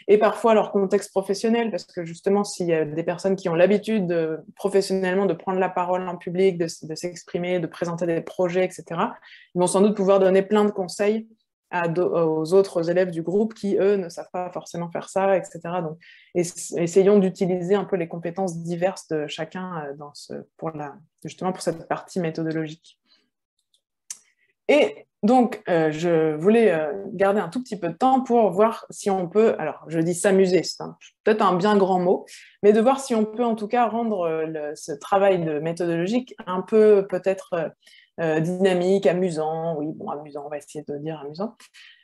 Et parfois leur contexte professionnel, parce que justement, s'il y a des personnes qui ont l'habitude professionnellement de prendre la parole en public, de s'exprimer, de présenter des projets, etc., ils vont sans doute pouvoir donner plein de conseils aux autres élèves du groupe qui, eux, ne savent pas forcément faire ça, etc. Donc, essayons d'utiliser un peu les compétences diverses de chacun justement pour cette partie méthodologique. Et donc, je voulais garder un tout petit peu de temps pour voir si on peut, alors je dis s'amuser, c'est peut-être un bien grand mot, mais de voir si on peut en tout cas rendre ce travail de méthodologique un peu peut-être dynamique, amusant. Oui, bon, amusant, on va essayer de dire amusant.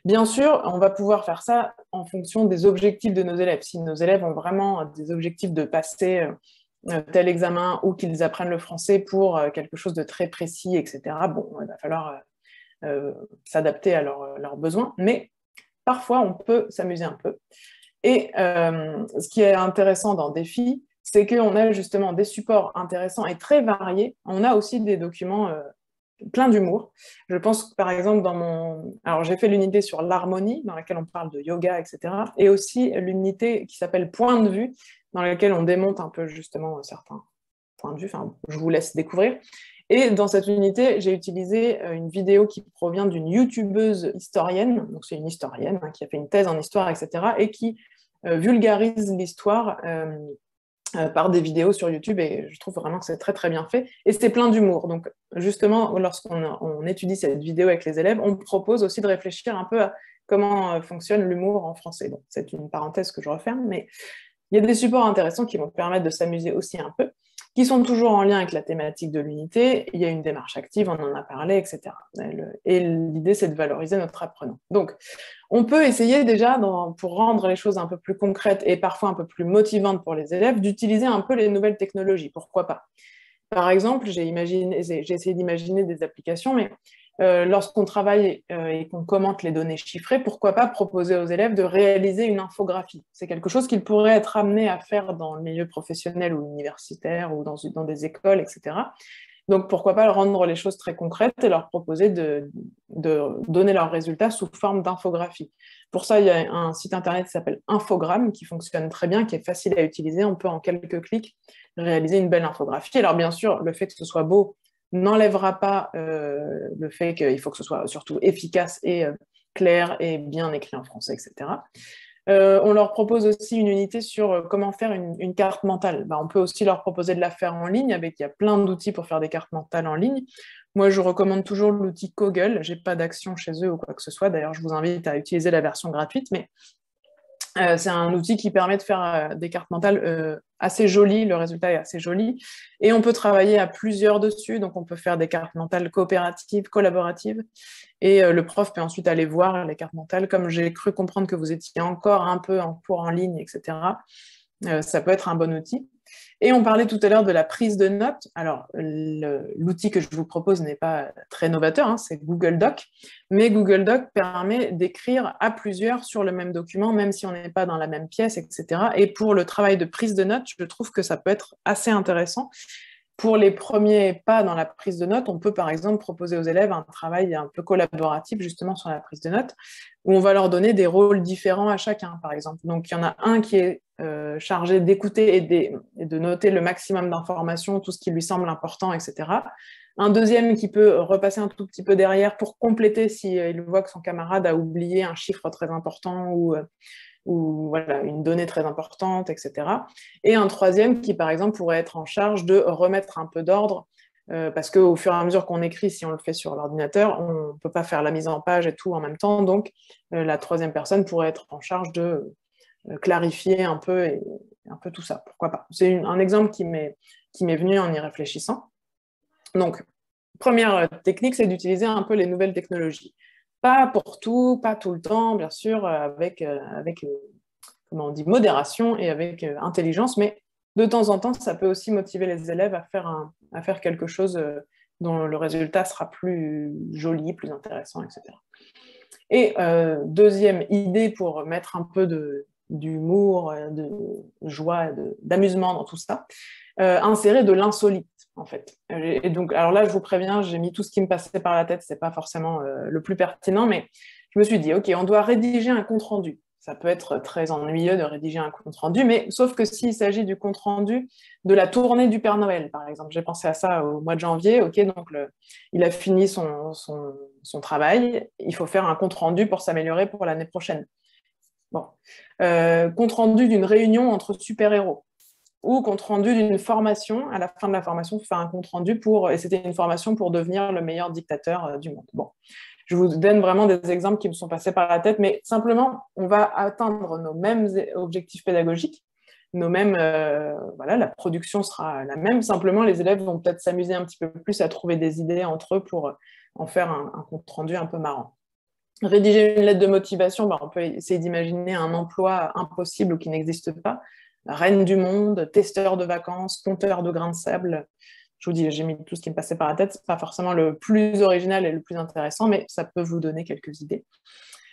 Bien sûr, on va pouvoir faire ça en fonction des objectifs de nos élèves. Si nos élèves ont vraiment des objectifs de passer tel examen ou qu'ils apprennent le français pour quelque chose de très précis, etc., bon, il va falloir s'adapter à leurs besoins, mais parfois on peut s'amuser un peu. Et ce qui est intéressant dans Défi, c'est qu'on a justement des supports intéressants et très variés. On a aussi des documents plein d'humour. Je pense par exemple alors j'ai fait l'unité sur l'harmonie, dans laquelle on parle de yoga, etc. Et aussi l'unité qui s'appelle Point de vue, dans laquelle on démonte un peu justement certains points de vue. Enfin, je vous laisse découvrir. Et dans cette unité, j'ai utilisé une vidéo qui provient d'une youtubeuse historienne, donc c'est une historienne qui a fait une thèse en histoire, etc., et qui vulgarise l'histoire par des vidéos sur YouTube, et je trouve vraiment que c'est très très bien fait, et c'est plein d'humour. Donc justement, lorsqu'on étudie cette vidéo avec les élèves, on propose aussi de réfléchir un peu à comment fonctionne l'humour en français. Donc c'est une parenthèse que je referme, mais il y a des supports intéressants qui vont permettre de s'amuser aussi un peu, qui sont toujours en lien avec la thématique de l'unité. Il y a une démarche active, on en a parlé, etc. Et l'idée, c'est de valoriser notre apprenant. Donc, on peut essayer déjà, pour rendre les choses un peu plus concrètes et parfois un peu plus motivantes pour les élèves, d'utiliser un peu les nouvelles technologies. Pourquoi pas? Par exemple, j'ai essayé d'imaginer des applications, mais lorsqu'on travaille et qu'on commente les données chiffrées, pourquoi pas proposer aux élèves de réaliser une infographie? C'est quelque chose qu'ils pourraient être amenés à faire dans le milieu professionnel ou universitaire ou dans des écoles, etc. Donc pourquoi pas rendre les choses très concrètes et leur proposer de donner leurs résultats sous forme d'infographie. Pour ça, il y a un site internet qui s'appelle Infogrames, qui fonctionne très bien, qui est facile à utiliser. On peut en quelques clics réaliser une belle infographie. Alors bien sûr, le fait que ce soit beau n'enlèvera pas le fait qu'il faut que ce soit surtout efficace et clair et bien écrit en français, etc. On leur propose aussi une unité sur comment faire une carte mentale. On peut aussi leur proposer de la faire en ligne, il y a plein d'outils pour faire des cartes mentales en ligne. Moi, je recommande toujours l'outil Kogel. Je n'ai pas d'action chez eux ou quoi que ce soit. D'ailleurs, je vous invite à utiliser la version gratuite, mais c'est un outil qui permet de faire des cartes mentales assez jolies, le résultat est assez joli, et on peut travailler à plusieurs dessus, donc on peut faire des cartes mentales coopératives, collaboratives, et le prof peut ensuite aller voir les cartes mentales, comme j'ai cru comprendre que vous étiez encore un peu en cours en ligne, etc. Ça peut être un bon outil. Et on parlait tout à l'heure de la prise de notes. Alors, l'outil que je vous propose n'est pas très novateur, hein, c'est Google Doc, mais Google Doc permet d'écrire à plusieurs sur le même document, même si on n'est pas dans la même pièce, etc. Et pour le travail de prise de notes, je trouve que ça peut être assez intéressant. Pour les premiers pas dans la prise de notes, on peut par exemple proposer aux élèves un travail un peu collaboratif justement sur la prise de notes, où on va leur donner des rôles différents à chacun, par exemple. Donc il y en a un qui est chargé d'écouter et de noter le maximum d'informations, tout ce qui lui semble important, etc. Un deuxième qui peut repasser un tout petit peu derrière pour compléter s'il voit que son camarade a oublié un chiffre très important ou voilà, une donnée très importante, etc. Et un troisième qui, par exemple, pourrait être en charge de remettre un peu d'ordre, parce qu'au fur et à mesure qu'on écrit, si on le fait sur l'ordinateur, on ne peut pas faire la mise en page et tout en même temps, donc la troisième personne pourrait être en charge de clarifier un peu tout ça. Pourquoi pas? C'est un exemple qui m'est venu en y réfléchissant. Donc, première technique, c'est d'utiliser un peu les nouvelles technologies. Pas pour tout, pas tout le temps, bien sûr, avec comment on dit, modération et avec intelligence, mais de temps en temps, ça peut aussi motiver les élèves à faire quelque chose dont le résultat sera plus joli, plus intéressant, etc. Et deuxième idée pour mettre un peu d'humour, de joie, d'amusement dans tout ça, insérer de l'insolite, en fait. Et donc, alors là, je vous préviens, j'ai mis tout ce qui me passait par la tête, c'est pas forcément le plus pertinent, mais je me suis dit, OK, on doit rédiger un compte-rendu. Ça peut être très ennuyeux de rédiger un compte-rendu, mais sauf que s'il s'agit du compte-rendu de la tournée du Père Noël, par exemple. J'ai pensé à ça au mois de janvier. OK, donc il a fini son travail. Il faut faire un compte-rendu pour s'améliorer pour l'année prochaine. Bon. Compte-rendu d'une réunion entre super-héros ou compte-rendu d'une formation. À la fin de la formation, il faut faire un compte-rendu et c'était une formation pour devenir le meilleur dictateur du monde. Bon. Je vous donne vraiment des exemples qui me sont passés par la tête, mais simplement, on va atteindre nos mêmes objectifs pédagogiques, voilà, la production sera la même, simplement les élèves vont peut-être s'amuser un petit peu plus à trouver des idées entre eux pour en faire un compte-rendu un peu marrant. Rédiger une lettre de motivation, on peut essayer d'imaginer un emploi impossible ou qui n'existe pas. Reine du monde, testeur de vacances, compteur de grains de sable. Je vous dis, j'ai mis tout ce qui me passait par la tête. Ce n'est pas forcément le plus original et le plus intéressant, mais ça peut vous donner quelques idées.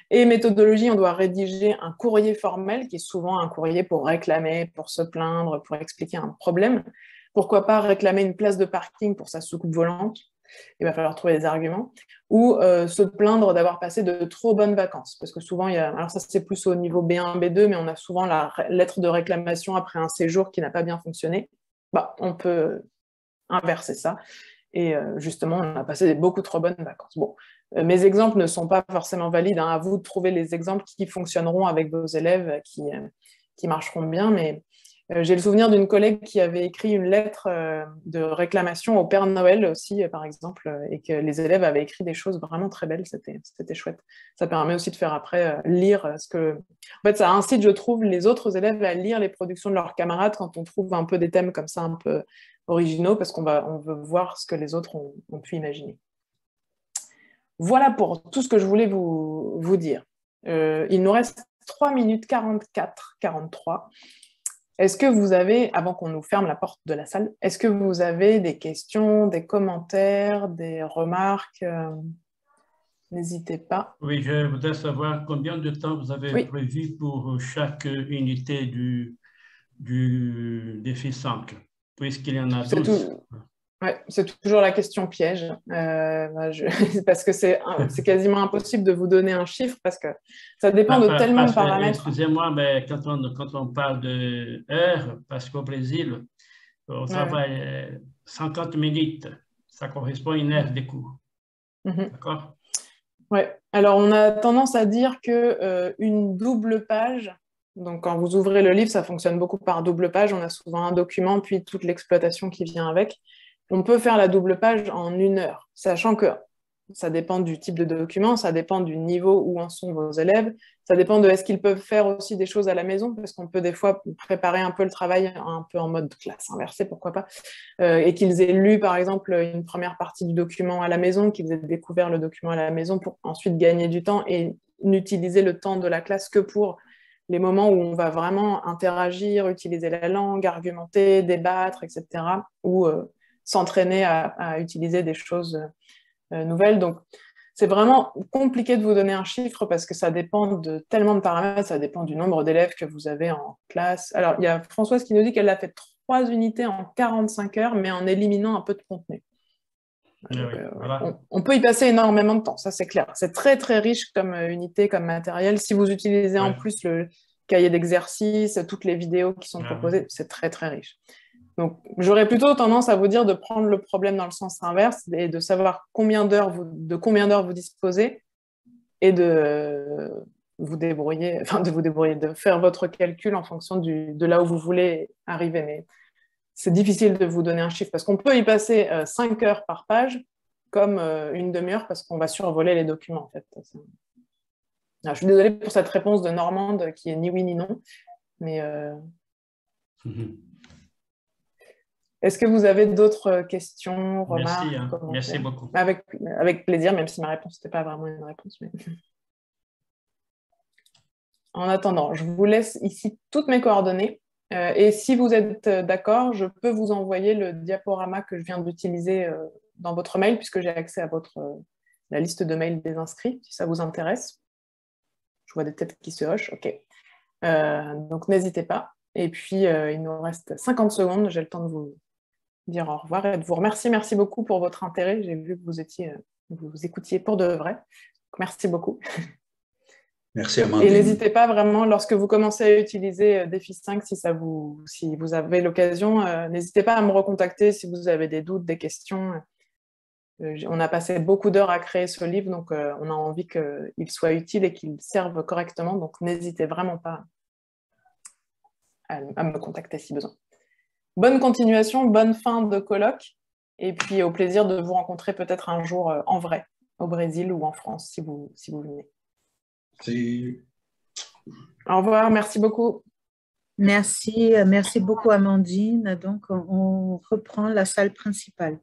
Et méthodologie, on doit rédiger un courrier formel, qui est souvent un courrier pour réclamer, pour se plaindre, pour expliquer un problème. Pourquoi pas réclamer une place de parking pour sa soucoupe volante? Il va falloir trouver des arguments. Ou se plaindre d'avoir passé de trop bonnes vacances. Parce que souvent, alors ça c'est plus au niveau B1, B2, mais on a souvent la lettre de réclamation après un séjour qui n'a pas bien fonctionné. On peut inverser ça. Et justement, on a passé beaucoup trop bonnes vacances. Bon, mes exemples ne sont pas forcément valides. À vous de trouver les exemples qui fonctionneront avec vos élèves, qui marcheront bien. Mais j'ai le souvenir d'une collègue qui avait écrit une lettre de réclamation au Père Noël aussi, par exemple, et que les élèves avaient écrit des choses vraiment très belles. C'était chouette. Ça permet aussi de faire après lire ce que... En fait, ça incite, je trouve, les autres élèves à lire les productions de leurs camarades quand on trouve un peu des thèmes comme ça, un peu originaux, parce qu'on veut voir ce que les autres ont pu imaginer. Voilà pour tout ce que je voulais vous dire. Il nous reste 3 minutes 44, 43. Est-ce que vous avez, avant qu'on nous ferme la porte de la salle, est-ce que vous avez des questions, des commentaires, des remarques? N'hésitez pas. Oui, je voudrais savoir combien de temps vous avez prévu pour chaque unité du défi 5, puisqu'il y en a 12. Ouais, c'est toujours la question piège, parce que c'est quasiment impossible de vous donner un chiffre, parce que ça dépend de tellement de paramètres. Excusez-moi, mais quand on parle de heures, parce qu'au Brésil, on travaille 50 minutes, ça correspond à une heure de cours. D'accord? Oui, alors on a tendance à dire qu'une double page, donc quand vous ouvrez le livre, ça fonctionne beaucoup par double page, on a souvent un document, puis toute l'exploitation qui vient avec. On peut faire la double page en 1 heure, sachant que ça dépend du type de document, ça dépend du niveau où en sont vos élèves, ça dépend de est-ce qu'ils peuvent faire aussi des choses à la maison, parce qu'on peut des fois préparer un peu le travail un peu en mode classe inversée, pourquoi pas, et qu'ils aient lu par exemple une première partie du document à la maison, qu'ils aient découvert le document à la maison pour ensuite gagner du temps et n'utiliser le temps de la classe que pour les moments où on va vraiment interagir, utiliser la langue, argumenter, débattre, etc., ou s'entraîner à utiliser des choses nouvelles. Donc, c'est vraiment compliqué de vous donner un chiffre parce que ça dépend de tellement de paramètres, ça dépend du nombre d'élèves que vous avez en classe. Alors, il y a Françoise qui nous dit qu'elle a fait 3 unités en 45 heures, mais en éliminant un peu de contenu. Donc, voilà. On peut y passer énormément de temps, ça c'est clair. C'est très très riche comme unité, comme matériel. Si vous utilisez en plus le cahier d'exercice, toutes les vidéos qui sont proposées, c'est très très riche. Donc, j'aurais plutôt tendance à vous dire de prendre le problème dans le sens inverse et de savoir de combien d'heures vous disposez et de vous débrouiller, de faire votre calcul en fonction de là où vous voulez arriver. Mais c'est difficile de vous donner un chiffre parce qu'on peut y passer 5 heures par page comme une demi-heure parce qu'on va survoler les documents en fait. Alors, je suis désolée pour cette réponse de Normande qui est ni oui ni non, mais est-ce que vous avez d'autres questions, remarques, merci, hein. commentaires? Merci beaucoup. Avec plaisir, même si ma réponse n'était pas vraiment une réponse. Mais... En attendant, je vous laisse ici toutes mes coordonnées. Et si vous êtes d'accord, je peux vous envoyer le diaporama que je viens d'utiliser dans votre mail, puisque j'ai accès à la liste de mails des inscrits, si ça vous intéresse. Je vois des têtes qui se hochent. OK. Donc, n'hésitez pas. Et puis, il nous reste 50 secondes. J'ai le temps de vous dire au revoir et de vous remercier. Merci beaucoup pour votre intérêt. J'ai vu que vous écoutiez pour de vrai. Donc, merci beaucoup. Merci Amandine. Et n'hésitez pas vraiment, lorsque vous commencez à utiliser Défi 5, si vous avez l'occasion, n'hésitez pas à me recontacter si vous avez des doutes, des questions. On a passé beaucoup d'heures à créer ce livre, donc on a envie qu'il soit utile et qu'il serve correctement. Donc n'hésitez vraiment pas à me contacter si besoin. Bonne continuation, bonne fin de colloque, et puis au plaisir de vous rencontrer peut-être un jour en vrai, au Brésil ou en France, si vous venez. Au revoir, merci beaucoup. Merci beaucoup Amandine. Donc on reprend la salle principale.